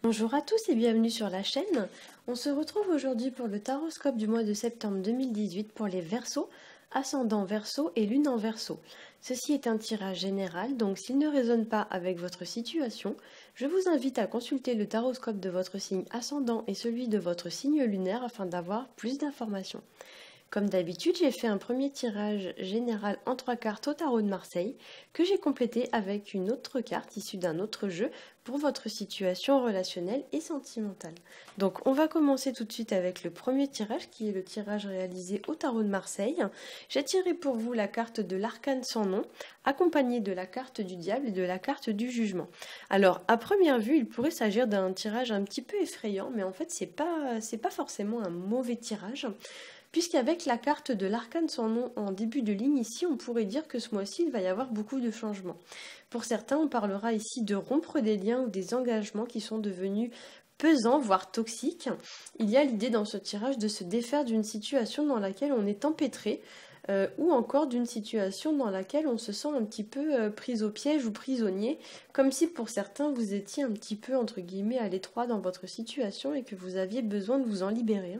Bonjour à tous et bienvenue sur la chaîne. On se retrouve aujourd'hui pour le taroscope du mois de septembre 2018 pour les Verseaux, ascendant Verseau et lune en Verseau. Ceci est un tirage général, donc s'il ne résonne pas avec votre situation, je vous invite à consulter le taroscope de votre signe ascendant et celui de votre signe lunaire afin d'avoir plus d'informations. Comme d'habitude, j'ai fait un premier tirage général en 3 cartes au tarot de Marseille que j'ai complété avec une autre carte issue d'un autre jeu pour votre situation relationnelle et sentimentale. Donc on va commencer tout de suite avec le premier tirage qui est le tirage réalisé au tarot de Marseille. J'ai tiré pour vous la carte de l'arcane sans nom accompagnée de la carte du diable et de la carte du jugement. Alors à première vue, il pourrait s'agir d'un tirage un petit peu effrayant, mais en fait c'est pas forcément un mauvais tirage. Puisqu'avec la carte de l'arcane sans nom en début de ligne ici, on pourrait dire que ce mois-ci, il va y avoir beaucoup de changements. Pour certains, on parlera ici de rompre des liens ou des engagements qui sont devenus pesants, voire toxiques. Il y a l'idée dans ce tirage de se défaire d'une situation dans laquelle on est empêtré, ou encore d'une situation dans laquelle on se sent un petit peu pris au piège ou prisonnier, comme si pour certains vous étiez un petit peu entre guillemets à l'étroit dans votre situation et que vous aviez besoin de vous en libérer.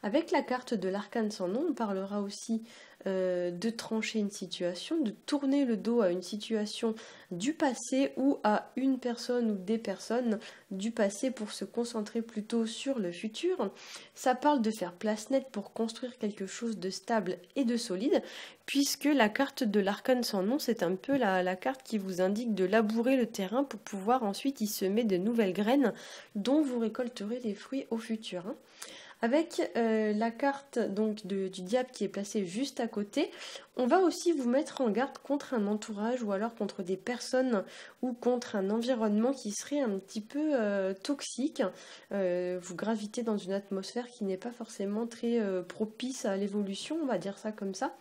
Avec la carte de l'arcane sans nom, on parlera aussi de trancher une situation, de tourner le dos à une situation du passé ou à une personne ou des personnes du passé pour se concentrer plutôt sur le futur. Ça parle de faire place nette pour construire quelque chose de stable et de solide, puisque la carte de l'arcane sans nom, c'est un peu la carte qui vous indique de labourer le terrain pour pouvoir ensuite y semer de nouvelles graines dont vous récolterez les fruits au futur. Avec la carte donc du diable qui est placée juste à côté, on va aussi vous mettre en garde contre un entourage ou alors contre des personnes ou contre un environnement qui serait un petit peu toxique. Vous gravitez dans une atmosphère qui n'est pas forcément très propice à l'évolution, on va dire ça comme ça.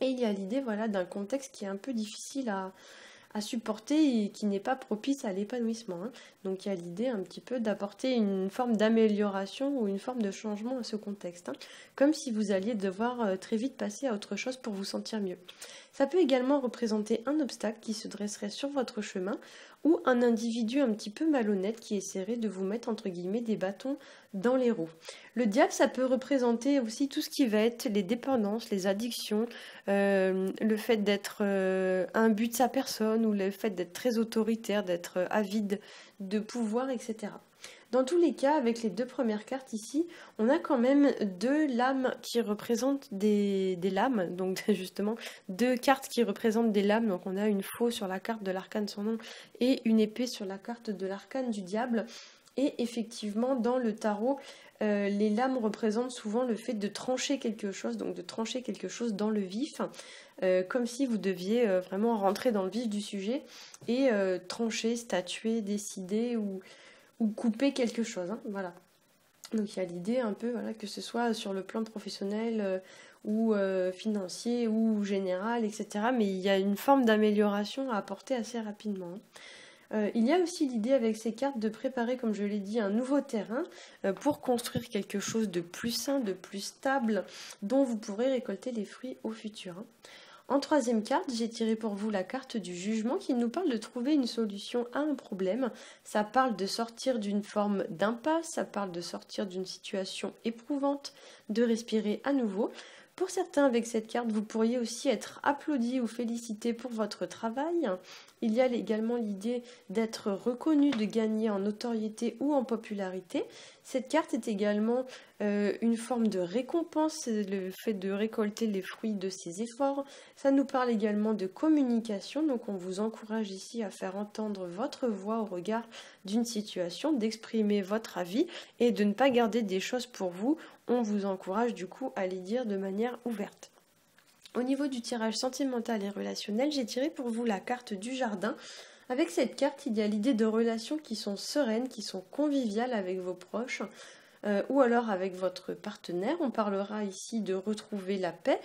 Et il y a l'idée voilà, d'un contexte qui est un peu difficile à supporter et qui n'est pas propice à l'épanouissement. Donc il y a l'idée un petit peu d'apporter une forme d'amélioration ou une forme de changement à ce contexte, comme si vous alliez devoir très vite passer à autre chose pour vous sentir mieux. Ça peut également représenter un obstacle qui se dresserait sur votre chemin ou un individu un petit peu malhonnête qui essaierait de vous mettre entre guillemets des bâtons dans les roues. Le diable, ça peut représenter aussi tout ce qui va être les dépendances, les addictions, le fait d'être un but de sa personne ou le fait d'être très autoritaire, d'être avide de pouvoir, etc. Dans tous les cas, avec les deux premières cartes ici, on a quand même deux lames qui représentent des lames, donc justement deux cartes qui représentent des lames, donc on a une faux sur la carte de l'arcane sans nom et une épée sur la carte de l'arcane du diable. Et effectivement, dans le tarot, les lames représentent souvent le fait de trancher quelque chose, donc de trancher quelque chose dans le vif, comme si vous deviez vraiment rentrer dans le vif du sujet et trancher, statuer, décider ou couper quelque chose. Voilà. Donc il y a l'idée un peu voilà, que ce soit sur le plan professionnel ou financier ou général, etc. Mais il y a une forme d'amélioration à apporter assez rapidement. Il y a aussi l'idée avec ces cartes de préparer, comme je l'ai dit, un nouveau terrain pour construire quelque chose de plus sain, de plus stable, dont vous pourrez récolter les fruits au futur. En troisième carte, j'ai tiré pour vous la carte du jugement qui nous parle de trouver une solution à un problème. Ça parle de sortir d'une forme d'impasse, ça parle de sortir d'une situation éprouvante, de respirer à nouveau. Pour certains, avec cette carte, vous pourriez aussi être applaudi ou félicité pour votre travail. Il y a également l'idée d'être reconnu, de gagner en notoriété ou en popularité. Cette carte est également une forme de récompense, le fait de récolter les fruits de ses efforts. Ça nous parle également de communication, donc on vous encourage ici à faire entendre votre voix au regard d'une situation, d'exprimer votre avis et de ne pas garder des choses pour vous. On vous encourage du coup à les dire de manière ouverte. Au niveau du tirage sentimental et relationnel, j'ai tiré pour vous la carte du jardin. Avec cette carte, il y a l'idée de relations qui sont sereines, qui sont conviviales avec vos proches ou alors avec votre partenaire. On parlera ici de retrouver la paix.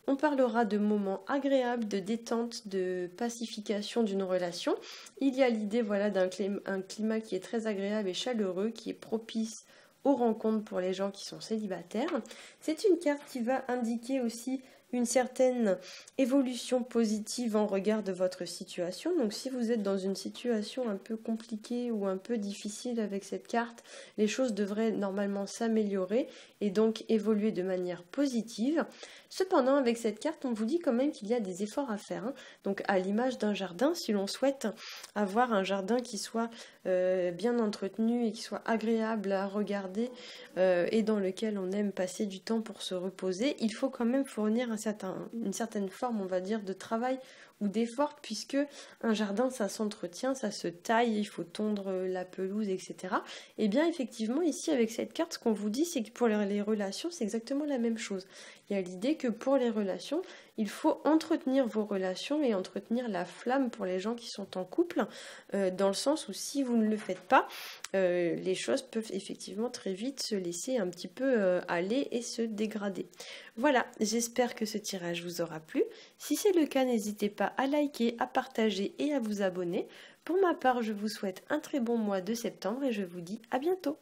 On parlera de moments agréables, de détente, de pacification d'une relation. Il y a l'idée voilà, d'un climat qui est très agréable et chaleureux, qui est propice aux rencontres pour les gens qui sont célibataires. C'est une carte qui va indiquer aussi une certaine évolution positive en regard de votre situation. Donc si vous êtes dans une situation un peu compliquée ou un peu difficile avec cette carte, les choses devraient normalement s'améliorer et donc évoluer de manière positive. Cependant, avec cette carte, on vous dit quand même qu'il y a des efforts à faire, hein. Donc à l'image d'un jardin, si l'on souhaite avoir un jardin qui soit bien entretenu et qui soit agréable à regarder et dans lequel on aime passer du temps pour se reposer, il faut quand même fournir une certaine forme, on va dire, de travail ou d'effort, puisque un jardin, ça s'entretient, ça se taille, il faut tondre la pelouse, etc. Et bien effectivement, ici avec cette carte, ce qu'on vous dit, c'est que pour les relations, c'est exactement la même chose. Il y a l'idée que pour les relations, il faut entretenir vos relations et entretenir la flamme pour les gens qui sont en couple, dans le sens où si vous ne le faites pas, les choses peuvent effectivement très vite se laisser un petit peu aller et se dégrader. Voilà, j'espère que ce tirage vous aura plu. Si c'est le cas, n'hésitez pas à liker, à partager et à vous abonner. Pour ma part, je vous souhaite un très bon mois de septembre et je vous dis à bientôt.